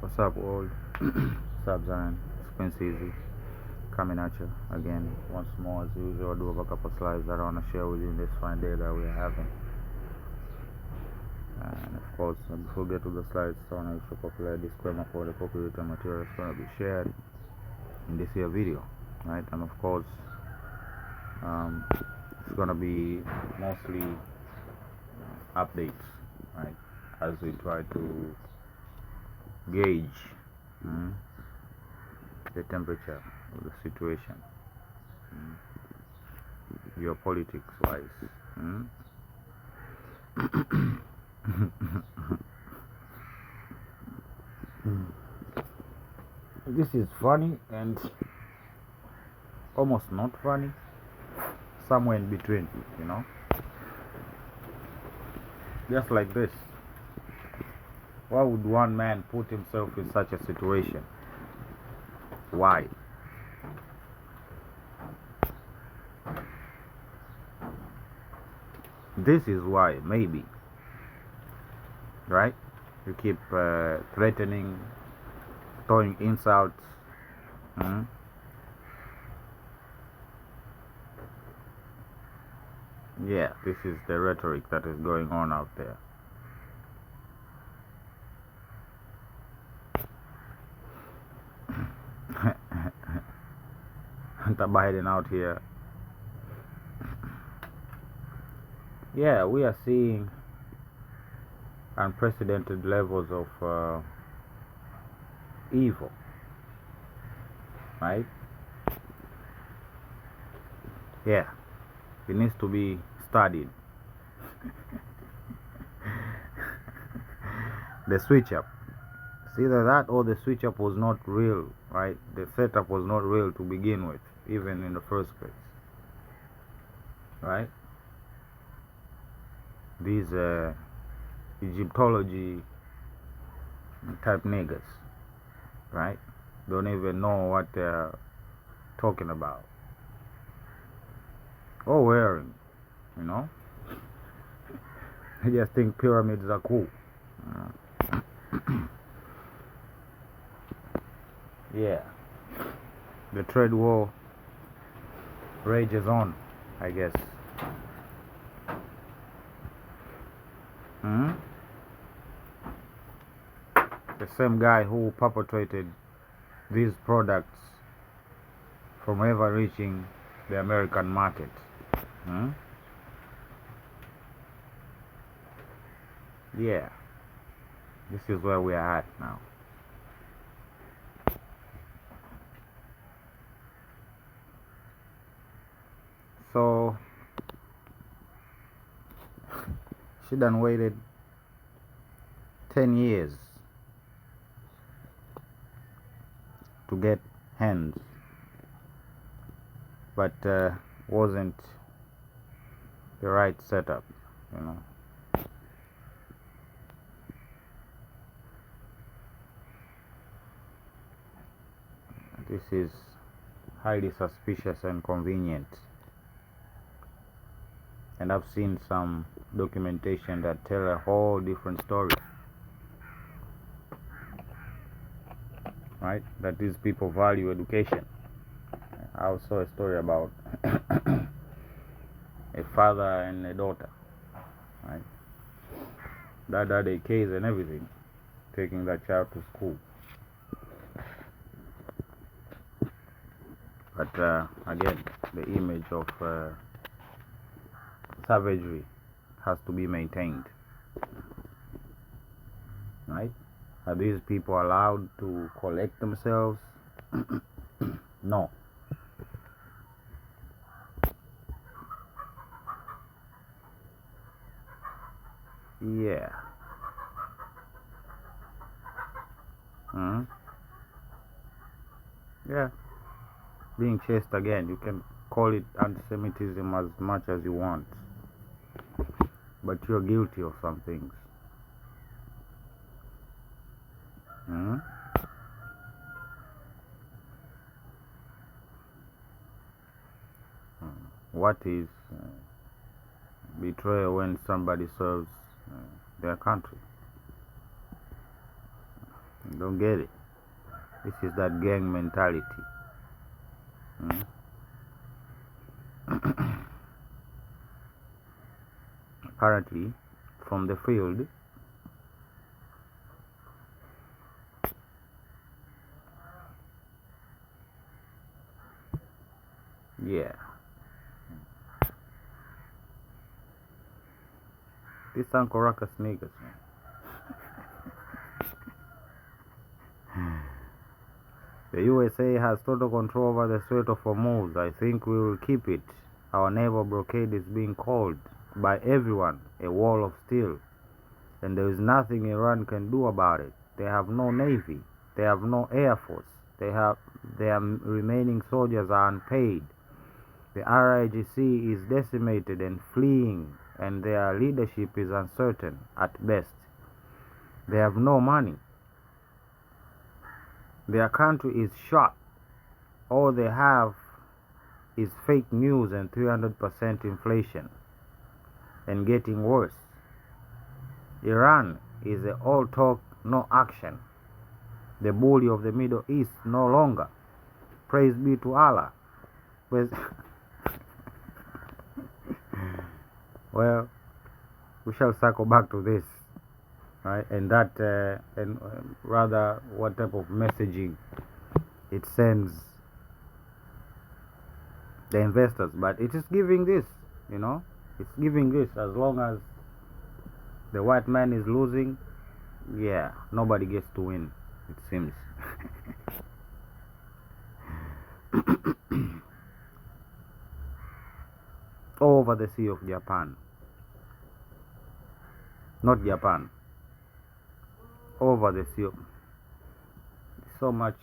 What's up, world? What's up, Zion? It's Quincy Easy coming at you again once more as usual. I do have a couple slides that I want to share with you in this fine day that we're having. And of course, before we get to the slides, I want to issue a popular disclaimer for the copywritten material that's going to be shared in this here video, right? And of course, it's going to be mostly updates, right? As we try to gauge the temperature of the situation, geopolitics wise. This is funny and almost not funny, somewhere in between, just like this. Why would one man put himself in such a situation? Why? This is why, maybe, right? You keep threatening, throwing insults. Yeah, this is the rhetoric that is going on out there. Hunter Biden out here. Yeah, we are seeing unprecedented levels of evil, right? Yeah, it needs to be studied. The switch up, it's either that or the switch up was not real, right? The setup was not real to begin with, even in the first place, right? These Egyptology type niggas, right? Don't even know what they're talking about or wearing, I just think pyramids are cool. Yeah, the trade war rages on, I guess. The same guy who perpetrated these products from ever reaching the American market. Yeah, this is where we are at now. So she done waited 10 years to get hands, but wasn't the right setup, This is highly suspicious and convenient, and I've seen some documentation that tell a whole different story, right? That these people value education. I saw a story about a father and a daughter, right? That had a case and everything, taking that child to school. But again, the image of savagery has to be maintained, right? Are these people allowed to collect themselves? No. Yeah. Yeah. Being chased again, you can call it anti-Semitism as much as you want, but you're guilty of some things. What is betrayal when somebody serves their country? Don't get it. This is that gang mentality. Apparently, from the field, yeah. This Uncle Ruckus niggas, man. The USA has total control over the Strait of Hormuz. I think we will keep it. Our naval blockade is being called by everyone a wall of steel, and there is nothing Iran can do about it. They have no navy. They have no air force. Their remaining soldiers are unpaid. The RIGC is decimated and fleeing, and their leadership is uncertain at best. They have no money. Their country is shot. All they have is fake news and 300% inflation, and getting worse. Iran is all talk, no action. The bully of the Middle East no longer. Praise be to Allah. Well, we shall circle back to this, right? And that, rather, what type of messaging it sends the investors. But it is giving this, it's giving this. As long as the white man is losing, yeah, nobody gets to win, it seems. Over the Sea of Japan. Not Japan. Over the sea. So much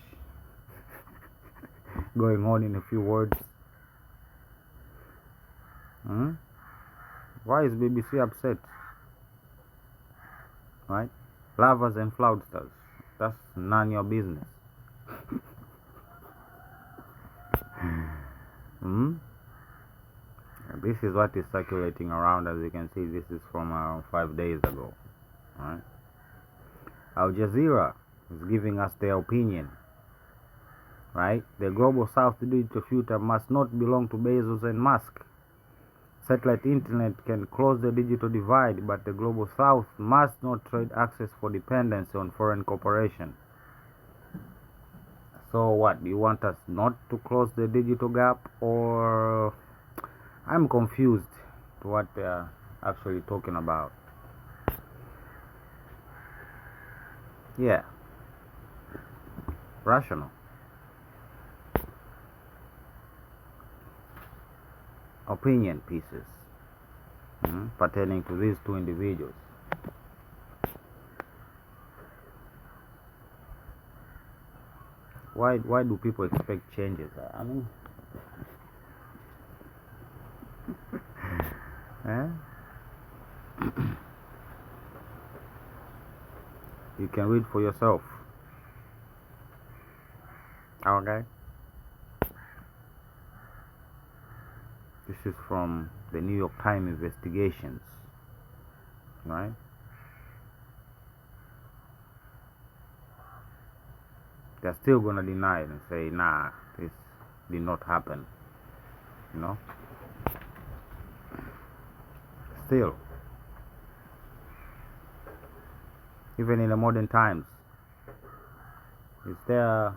going on in a few words. Why is BBC upset? Right? Lovers and fraudsters. That's none of your business. This is what is circulating around. As you can see, this is from 5 days ago. Right? Al Jazeera is giving us their opinion. Right? The global South digital future must not belong to Bezos and Musk. Satellite internet can close the digital divide, but the global South must not trade access for dependency on foreign corporations. So what? Do you want us not to close the digital gap, or... I'm confused to what they're actually talking about. Yeah. Rational. Opinion pieces pertaining to these two individuals. Why do people expect changes? I mean, you can read for yourself. Okay. This is from the New York Times investigations, right? They're still gonna deny it and say, nah, this did not happen, Still, even in the modern times, is there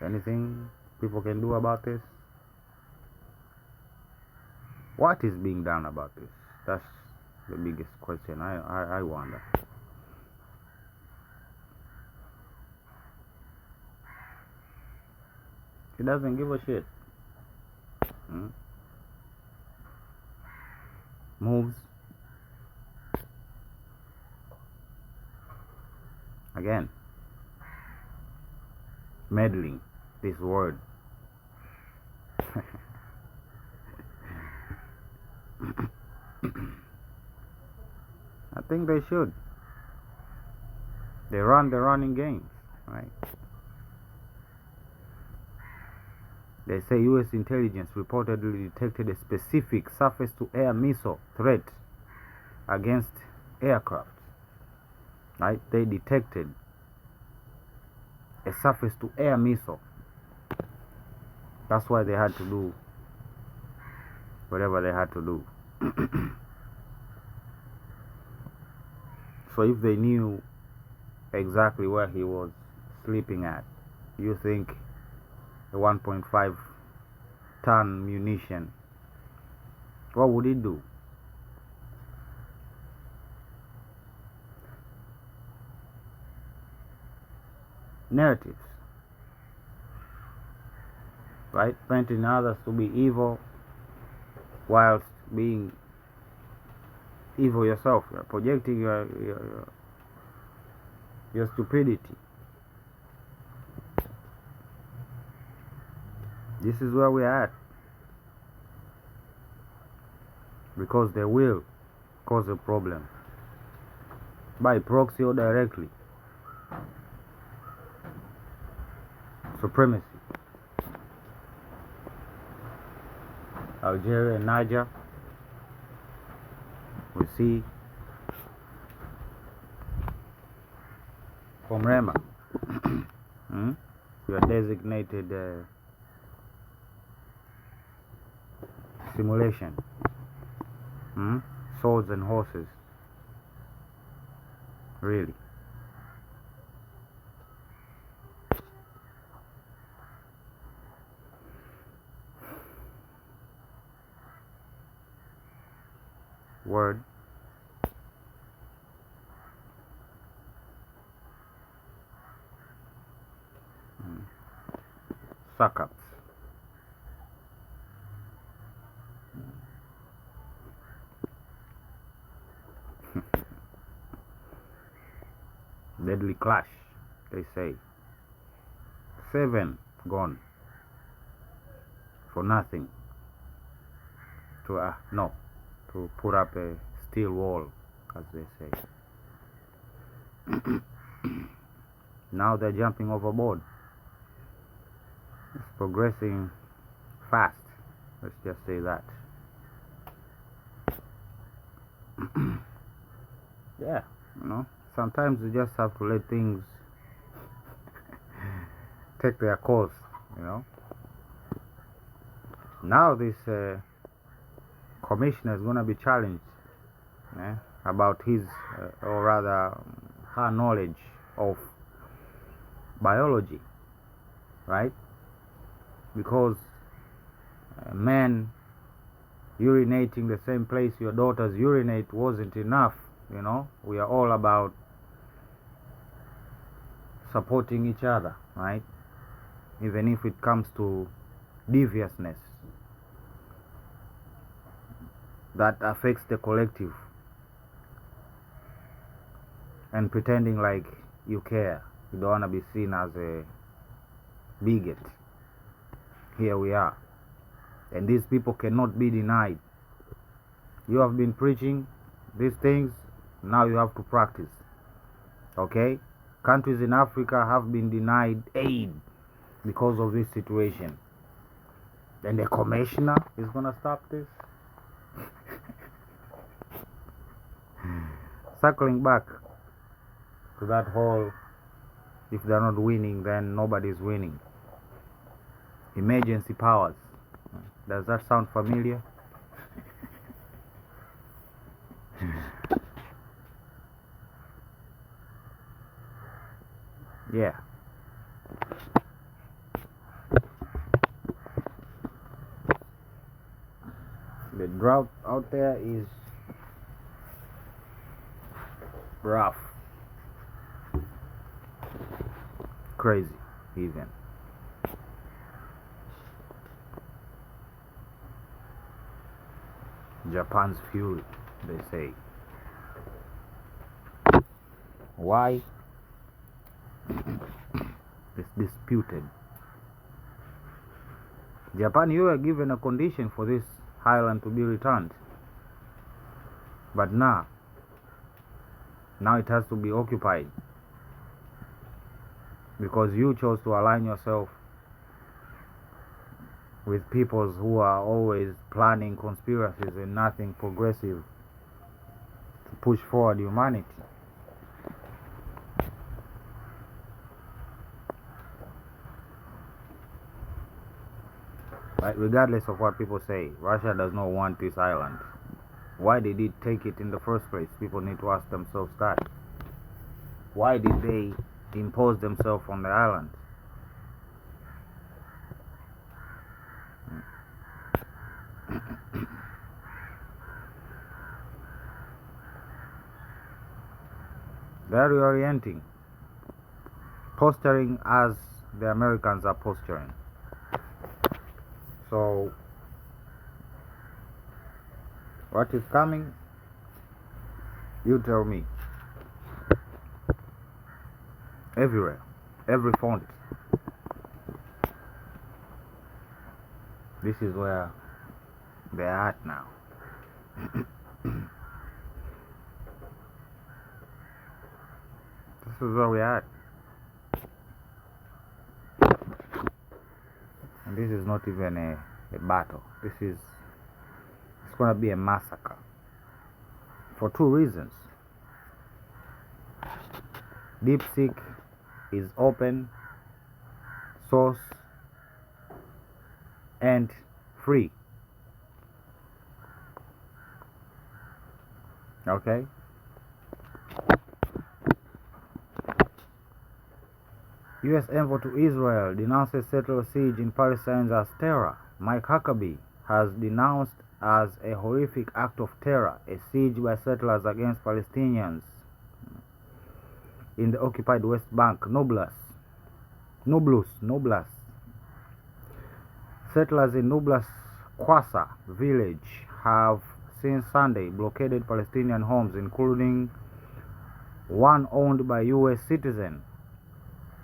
anything people can do about this? What is being done about this? That's the biggest question I wonder. He doesn't give a shit. Moves. Again. Meddling. This word. I think they should. They run the running games, right? They say U.S. intelligence reportedly detected a specific surface-to-air missile threat against aircraft, right? They detected a surface-to-air missile. That's why they had to do whatever they had to do. So if they knew exactly where he was sleeping at, you think a 1.5 ton munition, what would it do? Narratives, right? Painting others to be evil whilst being evil yourself. You're projecting your stupidity. This is where we're at, because they will cause a problem by proxy or directly. Supremacy. Algeria and Niger, we see from Rema, your designated simulation, swords and horses, really. Word. Suck-ups. Deadly clash, they say. 7 gone for nothing. To put up a steel wall, as they say. Now they're jumping overboard. It's progressing fast. Let's just say that. Yeah, sometimes you just have to let things take their course, Now this commissioner is going to be challenged about his, or rather her knowledge of biology, right? Because men urinating the same place your daughters urinate wasn't enough, We are all about supporting each other, right? Even if it comes to deviousness that affects the collective, and pretending like you care. You don't want to be seen as a bigot. Here we are. And these people cannot be denied. You have been preaching these things, now you have to practice. Okay? Countries in Africa have been denied aid because of this situation. Then the commissioner is going to stop this? Circling back to that whole, if they're not winning, then nobody's winning. Emergency powers. Does that sound familiar? Yeah. The drought out there is rough. Crazy, even. Japan's fury, they say. Why? It's disputed. Japan, you were given a condition for this island to be returned. But now it has to be occupied. Because you chose to align yourself with peoples who are always planning conspiracies and nothing progressive to push forward humanity. But regardless of what people say, Russia does not want this island. Why did it take it in the first place? People need to ask themselves that. Why did they impose themselves on the island? They're reorienting, posturing as the Americans are posturing. So, what is coming? You tell me. Everywhere, every front. This is where they're at now. This is where we're at. And this is not even a battle. It's going to be a massacre. For two reasons. DeepSeek is open, source, and free. Okay? U.S. envoy to Israel denounces settler siege in Palestine as terror. Mike Huckabee has denounced as a horrific act of terror a siege by settlers against Palestinians in the occupied West Bank. Nablus. Settlers in Nablus Qasa village have since Sunday blockaded Palestinian homes, including one owned by U.S. citizens,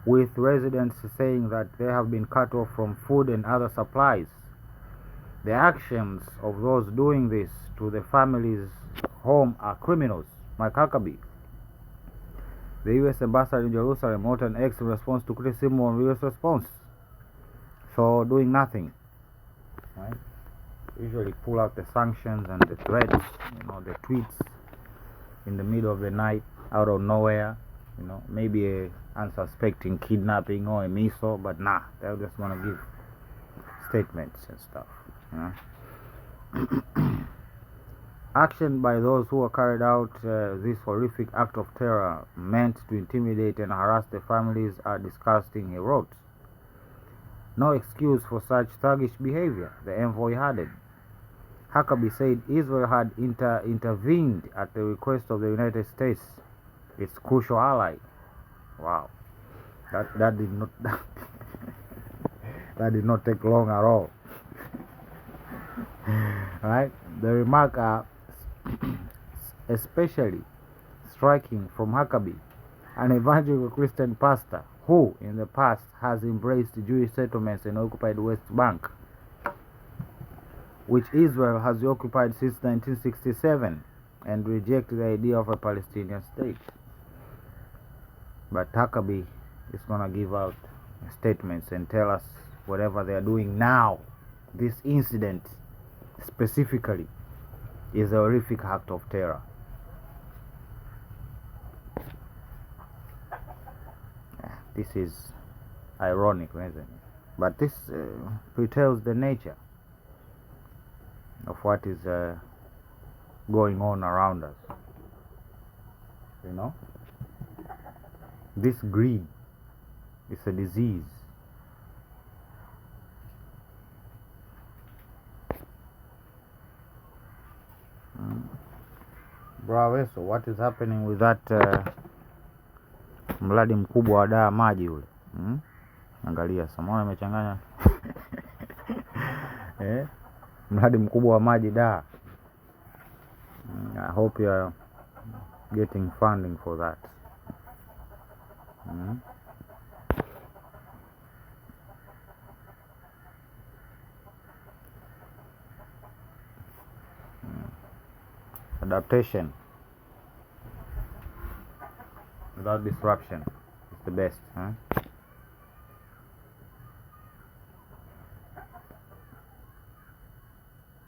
with residents saying that they have been cut off from food and other supplies. The actions of those doing this to the family's home are criminals. Mike Huckabee, the U.S. ambassador in Jerusalem, wrote an X in response to criticism on U.S. response. So doing nothing, right? Usually pull out the sanctions and the threats, the tweets in the middle of the night, out of nowhere, maybe a unsuspecting kidnapping or a missile, but nah, they just want to give statements and stuff. Action by those who carried out this horrific act of terror meant to intimidate and harass the families are disgusting, he wrote. No excuse for such thuggish behavior, the envoy added. Huckabee said Israel had intervened at the request of the United States, its crucial ally. Wow, that did not that did not take long at all. Right? The remark are especially striking from Huckabee, an evangelical Christian pastor who, in the past, has embraced Jewish settlements in occupied West Bank, which Israel has occupied since 1967, and reject the idea of a Palestinian state. But Huckabee is going to give out statements and tell us whatever they are doing now. This incident specifically is a horrific act of terror. This is ironic, isn't it? But this foretells the nature of what is going on around us. This greed is a disease. Bravo, so what is happening with that mradi mkubwa wa daa maji ule? Angalia, Samona amechanganya. Mradi mkubwa wa maji daa. I hope you are getting funding for that. Adaptation without disruption is the best,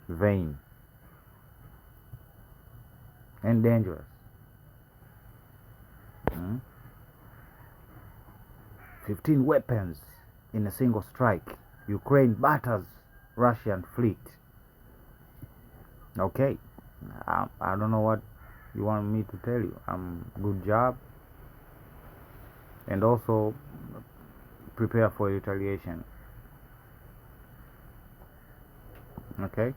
Vain and dangerous. 15 weapons in a single strike. Ukraine batters Russian fleet. Okay, I don't know what you want me to tell you. Good job. And also prepare for retaliation. Okay.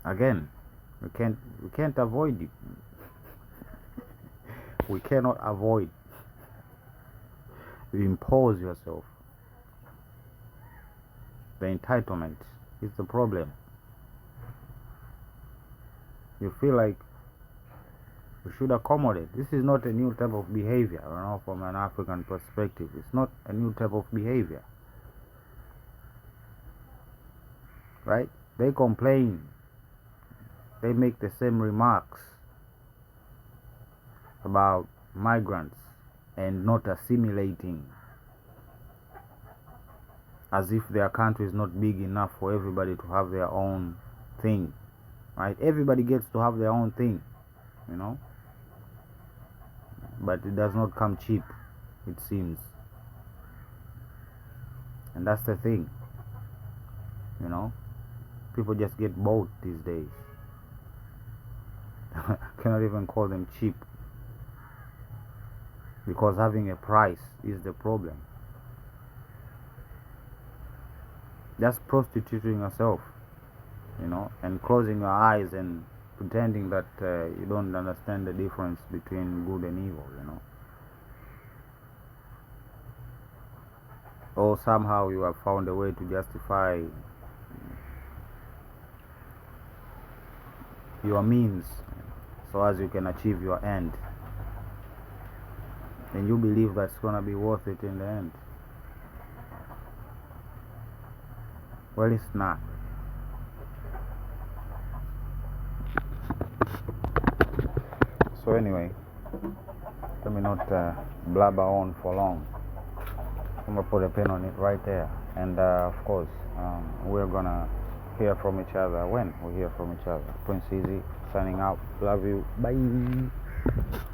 Again, we can't avoid it. We cannot avoid. You impose yourself. The entitlement is the problem. You feel like we should accommodate. This is not a new type of behavior, from an African perspective. It's not a new type of behavior. Right? They complain. They make the same remarks about migrants and not assimilating, as if their country is not big enough for everybody to have their own thing. Right? Everybody gets to have their own thing, but it does not come cheap, it seems. And that's the thing. People just get bought these days. Cannot even call them cheap, because having a price is the problem. Just prostituting yourself, and closing your eyes and pretending that you don't understand the difference between good and evil, or somehow you have found a way to justify your means so as you can achieve your end, and you believe that's gonna be worth it in the end. Well, it's not. So anyway, let me not blabber on for long. I'm gonna put a pin on it right there, and of course we're gonna hear from each other when we hear from each other. Prince Easy signing out. Love you. Bye.